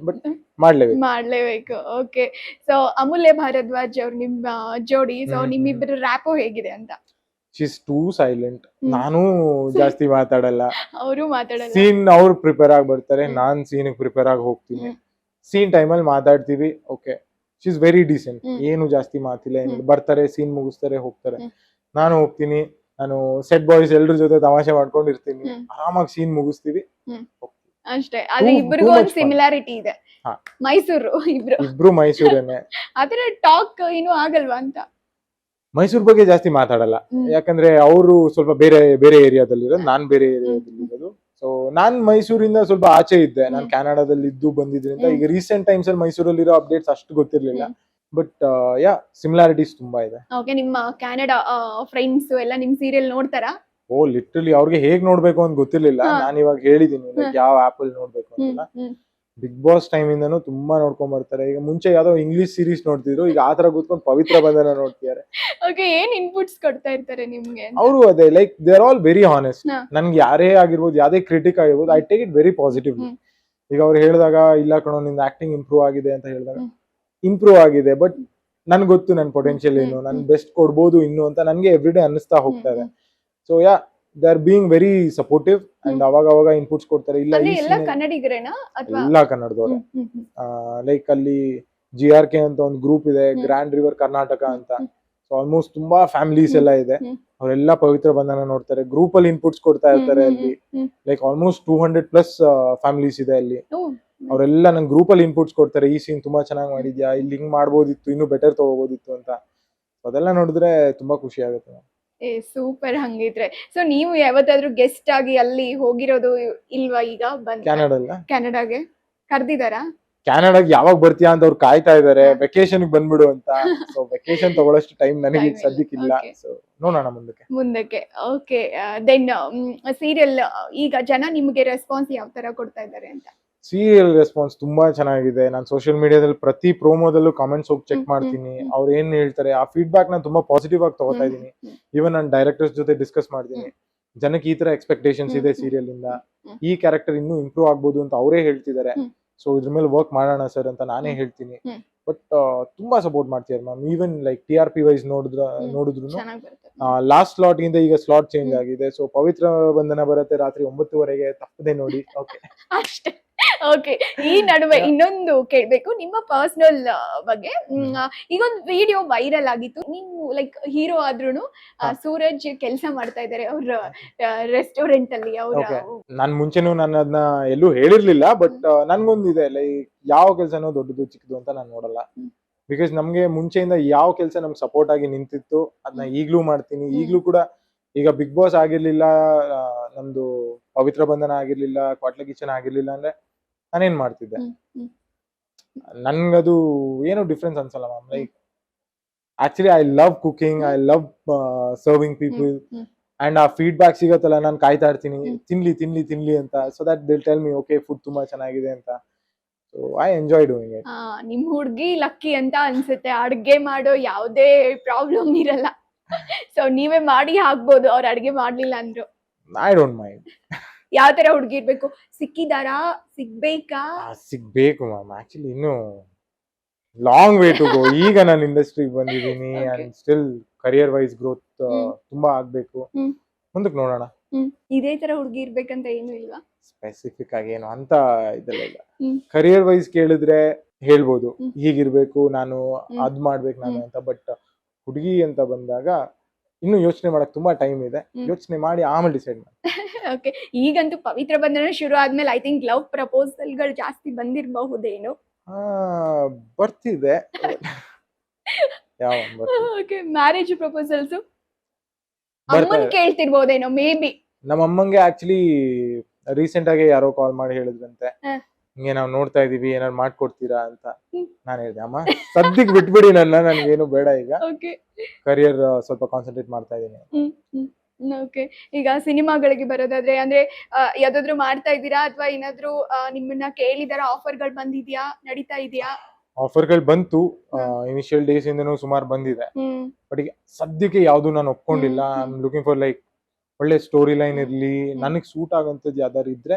Speaker 2: ಬಟ್
Speaker 1: ಮಾಡ್ಲೇಬೇಕು. ಓಕೆ. ಸೊ ಅಮೂಲ್ಯ ಭಾರದ್ವಾಜ್ ಅವ್ರು ನಿಮ್ಮ ಜೋಡಿ, ಸೊ ನಿಮ್ಮಿಬ್ಬರ ರ್ಯಾಪೋ ಹೇಗಿದೆ ಅಂತ?
Speaker 2: ಶೀಸ್ ಟೂ ಸೈಲೆಂಟ್, ನಾನು ಜಾಸ್ತಿ ಮಾತಾಡಲ್ಲ,
Speaker 1: ಅವರು ಮಾತಾಡಲ್ಲ.
Speaker 2: ಸೀನ್ ಅವ್ರು ಪ್ರಿಪೇರ್ ಆಗಿ ಬರ್ತಾರೆ, ನಾನ್ ಸೀನ್ ಪ್ರಿಪೇರ್ ಆಗಿ ಹೋಗ್ತೀನಿ. ಸೀನ್ ಟೈಮಲ್ಲಿ ಮಾತಾಡ್ತೀವಿ, ಓಕೆ. ಶೀಸ್ ವೆರಿ ಡೀಸೆಂಟ್, ಏನು ಜಾಸ್ತಿ ಮಾತಿಲ್ಲ, ಏನಿಲ್ಲ, ಬರ್ತಾರೆ, ಸೀನ್ ಮುಗಿಸ್ತಾರೆ, ಹೋಗ್ತಾರೆ. ನಾನು ಹೋಗ್ತೀನಿ, ನಾನು ಸೆಟ್ ಬಾಯ್ಸ್ ಎಲ್ರ ಜೊತೆ ತಮಾಷೆ ಮಾಡ್ಕೊಂಡಿರ್ತೀನಿ, ಆರಾಮಾಗಿ ಸೀನ್ ಮುಗಿಸ್ತೀವಿ,
Speaker 1: ಅಷ್ಟೇ. ಆದ್ರೆ ಇಬ್ಬರಿಗೂ ಒಂದು ಸಿಮಿಲಾರಿಟಿ ಇದೆ, ಮೈಸೂರು.
Speaker 2: ಇಬ್ರು ಮೈಸೂರೇನೆ.
Speaker 1: ಆತರ ಟಾಕ್ ಏನು ಆಗಲ್ವಾ ಅಂತ?
Speaker 2: ಮೈಸೂರ್ ಬಗ್ಗೆ ಜಾಸ್ತಿ ಮಾತಾಡಲ್ಲ, ಯಾಕಂದ್ರೆ ಅವರು ಸ್ವಲ್ಪ ಬೇರೆ ಏರಿಯಾದಲ್ಲಿರೋದು, ನಾನ್ ಬೇರೆ ಏರಿಯಾದಲ್ಲಿರೋದು. ಸೊ ನಾನ್ ಮೈಸೂರಿಂದ ಸ್ವಲ್ಪ ಆಚೆ ಇದ್ದೆ, ನಾನು ಕ್ಯಾನಡಾದಲ್ಲಿ ಇದ್ದು ಬಂದಿದ್ರಿಂದ ಈಗ ರೀಸೆಂಟ್ ಟೈಮ್ಸ್ ಅಲ್ಲಿ ಮೈಸೂರಲ್ಲಿರೋ ಅಪ್ಡೇಟ್ಸ್ ಅಷ್ಟು ಗೊತ್ತಿರ್ಲಿಲ್ಲ. ಬಟ್ ಯಾ ಸಿಮಿಲಾರಿಟೀಸ್ ತುಂಬಾ ಇದೆ.
Speaker 1: ಓಕೆ. ನಿಮ್ಮ ಕ್ಯಾನಡಾ ಫ್ರೆಂಡ್ಸ್ ಎಲ್ಲ ನಿಮ್ ಸೀರಿಯಲ್ ನೋಡ್ತಾರಾ?
Speaker 2: ಓ ಲಿಟ್ರಲಿ ಅವ್ರಿಗೆ ಹೇಗ್ ನೋಡ್ಬೇಕು ಅಂತ ಗೊತ್ತಿರ್ಲಿಲ್ಲ. ನಾನು ಇವಾಗ ಹೇಳಿದೀನಿ ಯಾವ ಆಪ್ ಅಲ್ಲಿ ನೋಡ್ಬೇಕು ಅಂತ. ಬಿಗ್ ಬಾಸ್ ಟೈಮ್ ಇಂದನೂ ತುಂಬಾ ನೋಡ್ಕೊಂಡ್ ಬರ್ತಾರೆ. ಈಗ ಮುಂಚೆ ಯಾವ್ದೋ ಇಂಗ್ಲಿಷ್ ಸೀರೀಸ್ ನೋಡ್ತಿದ್ರು, ಈಗ ಆತರ ಕೂತ್ಕೊಂಡು ಪವಿತ್ರ ಬಂಧನ ನೋಡ್ತಿದ್ದಾರೆ.
Speaker 1: ಓಕೆ. ಏನ್ ಇನ್ಪುಟ್ಸ್ ಕೊಡ್ತಾ ಇರ್ತಾರೆ ನಿಮ್ಗೆ?
Speaker 2: ಅವರು ಅದೇ like they are all very honest. ನನ್ಗೆ ಯಾರೇ ಆಗಿರ್ಬೋದು, ಯಾವ್ದೇ ಕ್ರಿಟಿಕ್ ಆಗಿರ್ಬೋದು, I take it very positively. ಈಗ ಅವ್ರು ಹೇಳಿದಾಗ ಇಲ್ಲ ಕಣೋ ನಿಂದ ಆಕ್ಟಿಂಗ್ ಇಂಪ್ರೂವ್ ಆಗಿದೆ ಅಂತ ಹೇಳಿದಾಗ ಇಂಪ್ರೂವ್ ಆಗಿದೆ, ಬಟ್ ನನ್ಗೆ ಗೊತ್ತು ನನ್ ಪೊಟೆನ್ಶಿಯಲ್ ಏನು, ನನ್ ಬೆಸ್ಟ್ ಕೊಡ್ಬೋದು ಇನ್ನು ಅಂತ ನನ್ಗೆ ಎವ್ರಿ ಡೇ ಅನ್ನಿಸ್ತಾ ಹೋಗ್ತಾ ಇದೆ. So yeah they are being very supportive and ಅವಾಗ ಇನ್ಪುಟ್ಸ್ ಕೊಡ್ತಾರೆ. ಇಲ್ಲ
Speaker 1: ಎಲ್ಲ ಕನ್ನಡಿಗರೇನಾ ಅಥವಾ
Speaker 2: ಎಲ್ಲ ಕನ್ನಡದವ್ರೆ. ಲೈಕ್ ಅಲ್ಲಿ GRK ಅಂತ ಒಂದು ಗ್ರೂಪ್ ಇದೆ, ಗ್ರ್ಯಾಂಡ್ ರಿವರ್ ಕರ್ನಾಟಕ ಅಂತ. ಸೊ ಆಲ್ಮೋಸ್ಟ್ ತುಂಬಾ ಫ್ಯಾಮಿಲೀಸ್ ಎಲ್ಲ ಇದೆ, ಅವರೆಲ್ಲ ಪವಿತ್ರ ಬಂಧನ ನೋಡ್ತಾರೆ. ಗ್ರೂಪ್ ಅಲ್ಲಿ ಇನ್ಪುಟ್ಸ್ ಕೊಡ್ತಾ ಇರ್ತಾರೆ. ಅಲ್ಲಿ ಲೈಕ್ ಆಲ್ಮೋಸ್ಟ್ 200+ ಫ್ಯಾಮಿಲೀಸ್ ಇದೆ ಅಲ್ಲಿ. ಅವರೆಲ್ಲ ನಂಗೆ ಗ್ರೂಪ್ ಅಲ್ಲಿ ಇನ್ಪುಟ್ಸ್ ಕೊಡ್ತಾರೆ, ಈ ಸೀನ್ ತುಂಬಾ ಚೆನ್ನಾಗಿ ಮಾಡಿದ್ಯಾ, ಇಲ್ಲಿ ಹಿಂಗ್ ಮಾಡ್ಬೋದಿತ್ತು, ಇನ್ನೂ ಬೆಟರ್ ತಗೋಬೋದಿತ್ತು ಅಂತ. ಅದೆಲ್ಲ ನೋಡಿದ್ರೆ ತುಂಬಾ ಖುಷಿ ಆಗುತ್ತೆ.
Speaker 1: ಸೂಪರ್. ಹಂಗಿದ್ರೆ ಸೊ ನೀವು ಯಾವತ್ತಾದ್ರೂ ಗೆಸ್ಟ್ ಆಗಿ ಅಲ್ಲಿ ಹೋಗಿರೋದು ಇಲ್ವಾ? ಈಗ ಕ್ಯಾನಡಾಗೆ ಕರ್ದಿದಾರಾ?
Speaker 2: ಕ್ಯಾನಡಾಗೆ ಯಾವಾಗ ಬರ್ತೀಯಾ ಅಂತ ಅವ್ರು ಕಾಯ್ತಾ ಇದಾರೆ, ವೆಕೇಶನ್ ಬಂದ್ಬಿಡು ಅಂತ. ಸೊ ವೆಕೇಶನ್ ತಗೊಳ್ಳೋಷ್ಟು ಟೈಮ್ ನನಗೆ ಸದ್ಯಕ್ಕಿಲ್ಲ. ಸೊ ನೋಡೋಣ ಮುಂದಕ್ಕೆ. ಓಕೆ.
Speaker 1: ದೆನ್ ಸೀರಿಯಲ್ ಈಗ ಜನ ನಿಮ್ಗೆ ರೆಸ್ಪಾನ್ಸ್ ಯಾವ ತರ ಕೊಡ್ತಾ ಇದ್ದಾರೆ ಅಂತ?
Speaker 2: ಸೀರಿಯಲ್ ರೆಸ್ಪಾನ್ಸ್ ತುಂಬಾ ಚೆನ್ನಾಗಿದೆ. ನಾನು ಸೋಷಿಯಲ್ ಮೀಡಿಯಾದಲ್ಲಿ ಪ್ರತಿ ಪ್ರೋಮೋದಲ್ಲೂ ಕಾಮೆಂಟ್ಸ್ ಹೋಗಿ ಚೆಕ್ ಮಾಡ್ತೀನಿ, ಅವ್ರು ಏನ್ ಹೇಳ್ತಾರೆ. ಆ ಫೀಡ್ಬ್ಯಾಕ್ ನಾನು ತುಂಬಾ ಪಾಸಿಟಿವ್ ಆಗಿ ತಗೋತಾ ಇದೀನಿ. ಈವನ್ ನಾನು ಡೈರೆಕ್ಟರ್ಸ್ ಜೊತೆ ಡಿಸ್ಕಸ್ ಮಾಡ್ತೀನಿ, ಜನಕ್ಕೆ ಈ ತರ ಎಕ್ಸ್ಪೆಕ್ಟೇಷನ್ಸ್ ಇದೆ ಸೀರಿಯಲ್ ಇಂದ, ಈ ಕ್ಯಾರೆಕ್ಟರ್ ಇನ್ನೂ ಇಂಪ್ರೂವ್ ಆಗ್ಬೋದು ಅಂತ ಅವರೇ ಹೇಳ್ತಿದ್ದಾರೆ. ಸೊ ಇದ್ರ ಮೇಲೆ ವರ್ಕ್ ಮಾಡೋಣ ಸರ್ ಅಂತ ನಾನೇ ಹೇಳ್ತೀನಿ. ಬಟ್ ತುಂಬಾ ಸಪೋರ್ಟ್ ಮಾಡ್ತಿದ್ದಾರೆ ma'am. Even like TRP wise ನೋಡಿದ್ರು ಲಾಸ್ಟ್ ಸ್ಲಾಟ್ ಗಿಂತ ಈಗ ಸ್ಲಾಟ್ ಚೇಂಜ್ ಆಗಿದೆ. ಸೊ ಪವಿತ್ರ ಬಂಧನ ಬರುತ್ತೆ ರಾತ್ರಿ 9:30ಗೆ, ತಪ್ಪದೆ ನೋಡಿ. ಓಕೆ.
Speaker 1: ಅಷ್ಟೇ. ಓಕೆ. ಈ ನಡುವೆ ಇನ್ನೊಂದು ಕೇಳ್ಬೇಕು ನಿಮ್ಮ ಪರ್ಸನಲ್ ಬಗ್ಗೆ. ಈಗ ಒಂದು ವಿಡಿಯೋ ವೈರಲ್ ಆಗಿತ್ತು, ನೀವು ಲೈಕ್ ಹೀರೋ ಆದ್ರೂನು ಸೂರಜ್ ಕೆಲಸ ಮಾಡ್ತಾ ಇದ್ದಾರೆ ಅವ್ರ ರೆಸ್ಟೋರೆಂಟ್ ಅಲ್ಲಿ.
Speaker 2: ನಾನ್ ಮುಂಚೆನೂ ನಾನು ಅದನ್ನ ಎಲ್ಲೂ ಹೇಳಿರ್ಲಿಲ್ಲ, ಬಟ್ ನನ್ಗೊಂದಿದೆ ಲೈಕ್ ಯಾವ ಕೆಲ್ಸನೋ ದೊಡ್ಡದು ಚಿಕ್ಕದು ಅಂತ ನಾನು ನೋಡಲ್ಲ. ಬಿಕಾಸ್ ನಮ್ಗೆ ಮುಂಚೆಯಿಂದ ಯಾವ ಕೆಲಸ ನಮ್ಗೆ ಸಪೋರ್ಟ್ ಆಗಿ ನಿಂತಿತ್ತು ಅದನ್ನ ಈಗ್ಲೂ ಮಾಡ್ತೀನಿ. ಈಗ್ಲೂ ಕೂಡ ಈಗ ಬಿಗ್ ಬಾಸ್ ಆಗಿರ್ಲಿಲ್ಲ, ನಮ್ದು ಪವಿತ್ರ ಬಂಧನ ಆಗಿರ್ಲಿಲ್ಲ, ಕ್ವಾಟ್ಲೆ ಕಿಚನ್ ಆಗಿರ್ಲಿಲ್ಲ ಅಂದ್ರೆ ನಾನೇನ್ ಮಾಡ್ತಿದ್ದೆ? ನನ್ಗದು ಏನು ಡಿಫ್ರೆನ್ಸ್ ಅನ್ಸಲ್ಲ ma'am. Like actually I love cooking, I love serving people and ಆ ಫೀಡ್ಬ್ಯಾಕ್ ಸಿಗತ್ತಲ್ಲ, ನಾನು ಕಾಯ್ತಾ ಇರ್ತೀನಿ ತಿನ್ಲಿ ಅಂತ. So that they tell me okay food ತುಂಬಾ ಚೆನ್ನಾಗಿದೆ ಅಂತ. So I enjoy doing it.
Speaker 1: ನಿಮ್ ಹುಡ್ಗಿ ಲಕ್ಕಿ ಅಂತ ಅನ್ಸುತ್ತೆ, ಅಡ್ಗೆ ಮಾಡೋ ಯಾವ್ದೇ ಪ್ರಾಬ್ಲಮ್ ಇರಲ್ಲ. ಸೊ ನೀವೇ ಮಾಡಿ ಹಾಕ್ಬೋದು, ಅವ್ರ ಅಡ್ಗೆ ಮಾಡ್ಲಿಲ್ಲ ಅಂದ್ರು.
Speaker 2: I don't mind.
Speaker 1: ಯಾವ ತರ ಹುಡುಗಿ ಇರ್ಬೇಕು? ಸಿಕ್ಕಿದಾರಾ?
Speaker 2: ಸಿಗ್ಬೇಕು ಮ್ಯಾಮ್. ಆಕ್ಚುಲಿ ಇನ್ನು ಲಾಂಗ್ ವೇ ಟು ಗೋ. ಈಗ ನಾನು ಇಂಡಸ್ಟ್ರಿಗೆ ಬಂದಿದ್ದೀನಿ and still career wise growth ತುಂಬಾ ಆಗ್ಬೇಕು. ಮುಂದಕ್ಕೆ ನೋಡೋಣ.
Speaker 1: ಇದೇ ತರ ಹುಡುಗಿ ಇರ್ಬೇಕಂತ ಏನು ಇಲ್ವಾ?
Speaker 2: ಸ್ಪೆಸಿಫಿಕ್ ಆಗಿ ಏನು ಅಂತ ಇದೆಲ್ಲ ಇಲ್ಲ. ಕರಿಯರ್ ವೈಸ್ ಕೇಳಿದ್ರೆ ಹೇಳ್ಬೋದು
Speaker 1: ಹ್ಮ್.
Speaker 2: ಹೀಗಿರ್ಬೇಕು ನಾನು,
Speaker 1: ಹ್ಮ್.
Speaker 2: ಅದ್ ಮಾಡ್ಬೇಕು ನಾನು
Speaker 1: ಹ್ಮ್.
Speaker 2: ಅಂತ. ಬಟ್ ಹುಡುಗಿ ಅಂತ ಬಂದಾಗ ಇನ್ನು ಯೋಚನೆ ಮಾಡಕ್ ತುಂಬಾ ಟೈಮ್ ಇದೆ.
Speaker 1: ಹ್ಮ್.
Speaker 2: ಯೋಚನೆ ಮಾಡಿ ಆಮೇಲೆ ಡಿಸೈಡ್ ಮಾಡಿ.
Speaker 1: ಓಕೆ, ಈಗಂತೂ ಪವಿತ್ರ ಬಂಧನ ಶುರು ಆದ್ಮೇಲೆ ಐ ಥಿಂಕ್ ಲವ್ ಪ್ರಪೋಸಲ್ಗಳು ಜಾಸ್ತಿ ಬಂದಿರಬಹುದೇನೋ.
Speaker 2: ಆ ಬರ್ತಿದೆ. ಯಾವ ಬರ್ತಿದೆ?
Speaker 1: ಓಕೆ, ಮ್ಯಾರೇಜ್ ಪ್ರಪೋಸಲ್ಸ್
Speaker 2: ಬರ್ತಾ
Speaker 1: ಅಮ್ಮನ್
Speaker 2: ಇದೆ.
Speaker 1: ಕೇಳ್ತಿರ್ಬೋದೇನೋ ಮೇ ಬಿ.
Speaker 2: ನಮ್ಮ ಅಮ್ಮಂಗೆ ಆಕ್ಚುಲಿ ರೀಸೆಂಟ್ ಆಗಿ ಯಾರೋ ಕಾಲ್ ಮಾಡಿ ಹೇಳಿದ್ರಂತೆ, ಹಿಂಗೆ ನಾವು ನೋಡ್ತಾ ಇದೀವಿ ಏನಾದ್ರು ಮಾಡ್ಕೊಡ್ತೀರಾ ಅಂತ.
Speaker 1: ಹ್ಮ್.
Speaker 2: ನಾನು ಹೇಳಿದೆ, ಅಮ್ಮ ಸದ್ಯಕ್ಕೆ ಬಿಟ್ಬಿಡಿ ನನ್ನ, ನನ್ಗೇನು ಬೇಡ, ಈಗ
Speaker 1: ಓಕೆ.
Speaker 2: ಕರಿಯರ್ ಸ್ವಲ್ಪ ಕಾನ್ಸಂಟ್ರೇಟ್ ಮಾಡ್ತಾ ಇದೀನಿ.
Speaker 1: ಓಕೆ, ಈಗ ಸಿನಿಮಾಗಳಿಗೆ ಬರೋದಾದ್ರೆ ಅಂದ್ರೆ ಯಾವ್ದಾದ್ರು ಮಾಡ್ತಾ ಇದ್ದೀರಾ ಅಥವಾ ಏನಾದ್ರು ನಿಮ್ಮನ್ನ ಕೇಳಿದಾರ, ಆಫರ್ಗಳು ಬಂದಿದ್ಯಾ, ನಡೀತಾ ಇದೆಯಾ?
Speaker 2: ಆಫರ್ಗಳು ಬಂತು, ಇನಿಷಿಯಲ್ ಡೇಸ್ ಇಂದನೂ ಸುಮಾರು ಬಂದಿದೆ. ಬಟ್ ಈಗ ಸದ್ಯಕ್ಕೆ ಯಾವ್ದು ನಾನು ಒಪ್ಕೊಂಡಿಲ್ಲ. I am looking for like ಒಳ್ಳೆ ಸ್ಟೋರಿ ಲೈನ್ ಇರ್ಲಿ, ನನಗೆ ಸೂಟ್ ಆಗಂತದ್ದು ಯಾವ್ದಾರು ಇದ್ರೆ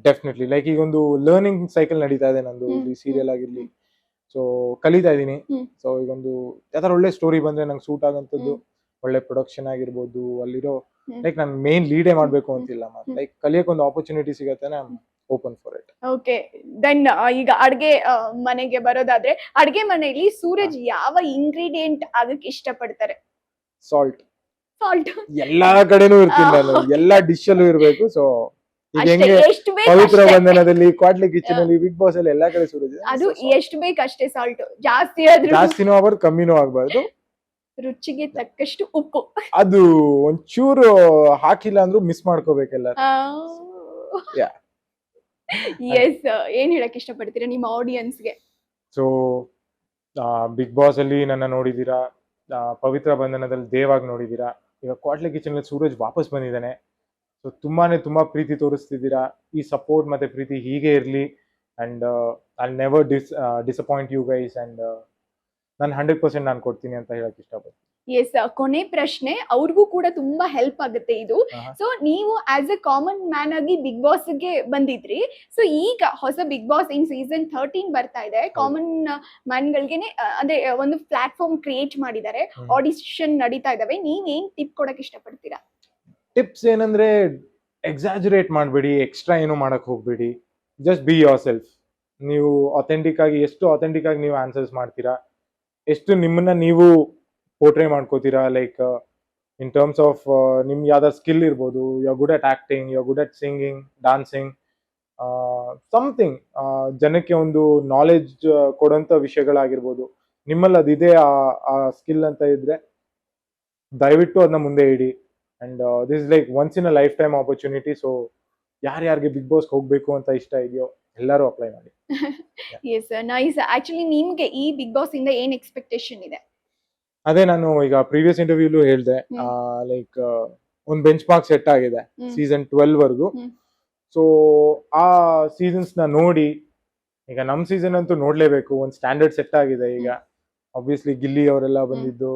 Speaker 2: ಡೆಫಿನೆಟ್ಲಿ. ಲೈಕ್ ಈಗ ಒಂದು ಲರ್ನಿಂಗ್ ಸೈಕಲ್ ನಡೀತಾ ಇದೆ ನಂದು, ಇಲ್ಲಿ ಸೀರಿಯಲ್ ಆಗಿರ್ಲಿ, ಸೊ ಕಲಿತಾ ಇದೀನಿ. ಸೊ ಈಗೊಂದು ಯಾವ್ದಾರು ಒಳ್ಳೆ ಸ್ಟೋರಿ ಬಂದ್ರೆ ನಂಗೆ ಸೂಟ್ ಆಗಂತದ್ದು, ಒಳ್ಳೆ ಪ್ರೊಡಕ್ಷನ್ ಆಗಿರ್ಬೋದು, ಅಲ್ಲಿರೋ ಲೈಕ್ ನಾನು ಮೇನ್ ಲೀಡೇ ಮಾಡ್ಬೇಕು ಅಂತಿಲ್ಲ, ಲೈಕ್ ಕಲಿಯಕ್ ಒಂದು ಆಪರ್ಚುನಿಟಿ ಸಿಗತ್ತೆ, I am open for it.
Speaker 1: Okay, then ಈಗ ಅಡ್ಗೆ ಮನೆಗೆ ಬರೋದಾದ್ರೆ, ಅಡ್ಗೆ ಮನೆಯಲ್ಲಿ ಸೂರಜ್ ಯಾವ ಇಂಗ್ರೀಡಿಯೆಂಟ್ ಆಗಕ್ಕೆ ಇಷ್ಟಪಡ್ತಾರೆ?
Speaker 2: ಸಾಲ್ಟ್.
Speaker 1: ಸಾಲ್ಟ್
Speaker 2: ಎಲ್ಲಾ ಕಡೆನೂ ಇರ್ತೀನಿ ನಾನು, ಎಲ್ಲಾ ಡಿಶ್ ಅಲ್ಲೂ ಇರ್ಬೇಕು. ಸೊ ಈಗ
Speaker 1: ಅಷ್ಟೇ,
Speaker 2: ಹೆಂಗೆ
Speaker 1: ಎಷ್ಟು ಬೇಕು
Speaker 2: ಪವಿತ್ರ
Speaker 1: ಅಷ್ಟೇ.
Speaker 2: ಬಂಧನದಲ್ಲಿ, ಕ್ವಾಟ್ಲಿ ಕಿಚನ್ ಅಲ್ಲಿ, ಬಿಗ್ ಬಾಸ್ ಅಲ್ಲಿ ಎಲ್ಲಾ ಕಡೆ ಸೂರಜ್ ಇದೆ.
Speaker 1: ಅದು
Speaker 2: So,
Speaker 1: ಎಷ್ಟು ಬೇಕು ಅಷ್ಟೇ ಸಾಲ್ಟ್, ಜಾಸ್ತಿ ಆದ್ರೂ
Speaker 2: ಜಾಸ್ತಿನೂ ಆಗ್ಬಾರ್ದು, ಕಮ್ಮಿನೂ ಆಗ್ಬಾರ್ದು.
Speaker 1: ರುಚಿಗೆ ತಕ್ಕಷ್ಟು ಉಪ್ಪು.
Speaker 2: ಅದು ಒಂಚೂರು ಹಾಕಿಲ್ಲ ಅಂದ್ರೂ ಮಿಸ್ ಮಾಡ್ಕೋಬೇಕೆಲ್ಲ. Yeah.
Speaker 1: ಎಸ್, ಏನ್ ಹೇಳಕ್ ಇಷ್ಟಪಡ್ತೀರಾ ನಿಮ್ಮ ಆಡಿಯನ್ಸ್ಗೆ?
Speaker 2: ಸೊ ಬಿಗ್ ಬಾಸ್ ಅಲ್ಲಿ ನನ್ನ ನೋಡಿದೀರಾ, ಪವಿತ್ರ ಬಂಧನದಲ್ಲಿ ದೇವಾಗ್ ನೋಡಿದೀರಾ, ಈಗ ಕ್ವಾಟ್ಲಿ ಕಿಚನ್ ಅಲ್ಲಿ ಸೂರಜ್ ವಾಪಸ್ ಬಂದಿದ್ದಾನೆ. ಸೊ ತುಂಬಾ ಪ್ರೀತಿ ತೋರಿಸ್ತಿದ್ದೀರಾ. ಈ ಸಪೋರ್ಟ್ ಮತ್ತೆ ಪ್ರೀತಿ ಹೀಗೆ ಇರ್ಲಿ, and I never disappoint you guys, and ನಾನು 100% ನಾನು ಕೊಡ್ತೀನಿ ಅಂತ ಹೇಳಕ್ ಇಷ್ಟಪಡ್ತೀನಿ.
Speaker 1: ಎಸ್, ಕೊನೆ ಪ್ರಶ್ನೆ, ಅವ್ರಿಗೂ ಕೂಡ ತುಂಬಾ ಹೆಲ್ಪ್ ಆಗುತ್ತೆ ಇದು. ಸೊ ನೀವು ಆಸ್ ಎ ಕಾಮನ್ ಮ್ಯಾನ್ ಆಗಿ ಬಿಗ್ ಬಾಸ್ ಗೆ ಬಂದಿದ್ರಿ. ಸೊ ಈಗ ಹೊಸ ಬಿಗ್ ಬಾಸ್ ಇನ್ ಸೀಸನ್ 13 ಬರ್ತಾ ಇದೆ. ಕಾಮನ್ ಮ್ಯಾನ್ ಗಳಿಗೆ ಅಂದ್ರೆ ಒಂದು ಪ್ಲಾಟ್ಫಾರ್ಮ್ ಕ್ರಿಯೇಟ್ ಮಾಡಿದ್ದಾರೆ, ಆಡಿಷನ್ ನಡೀತಾ ಇದಾವೆ. ನೀವೇನ್ ಟಿಪ್ ಕೊಡಕ್ ಇಷ್ಟಪಡ್ತೀರಾ?
Speaker 2: ಟಿಪ್ಸ್ ಏನಂದ್ರೆ, ಎಕ್ಸಾಜುರೇಟ್ ಮಾಡಬೇಡಿ, ಎಕ್ಸ್ಟ್ರಾ ಏನು ಮಾಡಕ್ ಹೋಗ್ಬೇಡಿ, ಜಸ್ಟ್ ಬಿ ಯೋರ್ ಸೆಲ್ಫ್. ನೀವು ಅಥೆಂಟಿಕ್ ಆಗಿ, ಎಷ್ಟು ಅಥೆಂಟಿಕ್ ಆಗಿ ನೀವು ಆನ್ಸರ್ಸ್ ಮಾಡ್ತೀರಾ, ಎಷ್ಟು ನಿಮ್ಮನ್ನ ನೀವು ಪೋರ್ಟ್ರೇ ಮಾಡ್ಕೋತೀರಾ, ಲೈಕ್ ಇನ್ ಟರ್ಮ್ಸ್ ಆಫ್ ನಿಮ್ಗೆ ಯಾವ್ದಾದ್ರು ಸ್ಕಿಲ್ ಇರ್ಬೋದು, you are good at acting, you are good at singing, dancing, something, ಜನಕ್ಕೆ ಒಂದು ನಾಲೆಡ್ಜ್ ಕೊಡೋಂಥ ವಿಷಯಗಳಾಗಿರ್ಬೋದು, ನಿಮ್ಮಲ್ಲಿ ಅದಿದೆ ಆ ಸ್ಕಿಲ್ ಅಂತ ಇದ್ರೆ ದಯವಿಟ್ಟು ಅದನ್ನ ಮುಂದೆ ಇಡಿ. And this is like once in a life time opportunity. So ಯಾರ್ಯಾರಿಗೆ ಬಿಗ್ ಬಾಸ್ ಹೋಗ್ಬೇಕು ಅಂತ ಇಷ್ಟ ಇದೆಯೋ ಎಲ್ಲರೂ ಅಪ್ಲೈ ಮಾಡಿ.
Speaker 1: S, nice. ಆಕ್ಚುಲಿ ನಿಮ್ಗೆ ಈ ಬಿಗ್ ಬಾಸ್ ಇಂದ ಏನ್ ಎಕ್ಸ್ಪೆಕ್ಟೇಷನ್ ಇದೆ?
Speaker 2: ಅದೇ ನಾನು ಈಗ ಪ್ರೀವಿಯಸ್ ಇಂಟರ್ವ್ಯೂಲು ಹೇಳ್ದೆ, ಲೈಕ್ ಒಂದು ಬೆಂಚ್ ಮಾರ್ಕ್ ಸೆಟ್ ಆಗಿದೆ ಸೀಸನ್ 12 ವರ್ಗು. ಸೊ ಆ ಸೀಸನ್ಸ್ ನ ನೋಡಿ, ಈಗ ನಮ್ ಸೀಸನ್ ಅಂತೂ ನೋಡ್ಲೇಬೇಕು, ಒಂದು ಸ್ಟ್ಯಾಂಡರ್ಡ್ ಸೆಟ್ ಆಗಿದೆ. ಈಗ ಆಬ್ವಿಯಸ್ಲಿ ಗಿಲ್ಲಿ ಅವರೆಲ್ಲ ಬಂದಿದ್ದು,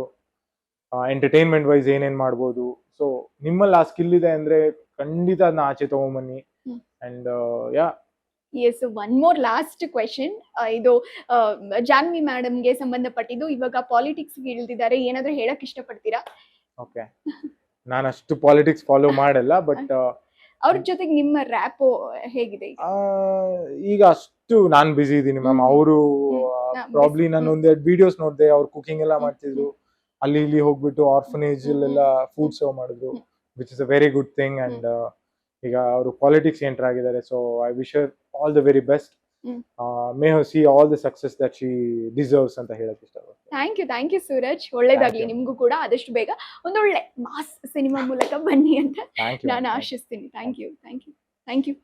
Speaker 2: ಎಂಟರ್ಟೈನ್ಮೆಂಟ್ ವೈಸ್ ಏನೇನ್ ಮಾಡ್ಬೋದು. ಸೊ ನಿಮ್ಮಲ್ಲಿ ಆ ಸ್ಕಿಲ್ ಇದೆ ಅಂದ್ರೆ ಖಂಡಿತ ಅದನ್ನ ಆಚೆ ತಗೊಂಬನ್ನಿ. And yeah,
Speaker 1: yes, one more last question. ಇದು ಜಾನ್ವಿ ಮೇಡಮ್ಗೆ ಸಂಬಂಧಪಟ್ಟಿದ್ದು. ಇವಾಗ ಪಾಲಿಟಿಕ್ಸ್ ಇಳಿದಿದ್ದಾರೆ, ಏನಾದ್ರೂ ಹೇಳಕ್ ಇಷ್ಟಪಡ್ತೀರಾ?
Speaker 2: ಓಕೆ, ನಾನು ಅಷ್ಟು ಪಾಲಿಟಿಕ್ಸ್ ಫಾಲೋ ಮಾಡಲ್ಲ, ಬಟ್
Speaker 1: ಅವ್ರ ಜೊತೆಗೆ ನಿಮ್ಮ ರ್ಯಾಪೋ ಹೇಗಿದೆ ಈಗ?
Speaker 2: ಈಗ ಅಷ್ಟು ನಾನ್ ಬಿಸಿ ಇದೀನಿ ಮ್ಯಾಮ್. ಅವರು ಪ್ರಾಬ್ಲಿ ನಾನು ಒಂದೆರಡು ವಿಡಿಯೋಸ್ ನೋಡಿದೆ, ಅವ್ರು ಕುಕಿಂಗ್ ಎಲ್ಲ ಮಾಡ್ತಿದ್ರು, ಅಲ್ಲಿ ಇಲ್ಲಿ ಹೋಗ್ಬಿಟ್ಟು ಆರ್ಫನೇಜ್ ಅಲ್ಲೆಲ್ಲ ಫುಡ್ ಸರ್ವ್ ಮಾಡಿದ್ರು, which is a very good thing. And ಈಗ ಅವರು ಪಾಲಿಟಿಕ್ಸ್ ಎಂಟರ್ ಆಗಿದ್ದಾರೆ. So I wish her all the very best. May her see all the success that she deserves ಅಂತ ಹೇಳಕ್ ಇಷ್ಟಪಡ್ತೀನಿ.
Speaker 1: Thank you Suraj. ಒಳ್ಳೇದಾಗ್ಲಿ ನಿಮ್ಗೂ ಕೂಡ. ಆದಷ್ಟು ಬೇಗ ಒಂದೊಳ್ಳೆ ಮಾಸ್ ಸಿನಿಮಾ ಮೂಲಕ ಬನ್ನಿ ಅಂತ ನಾನು ಆಶಿಸ್ತೀನಿ. Thank you.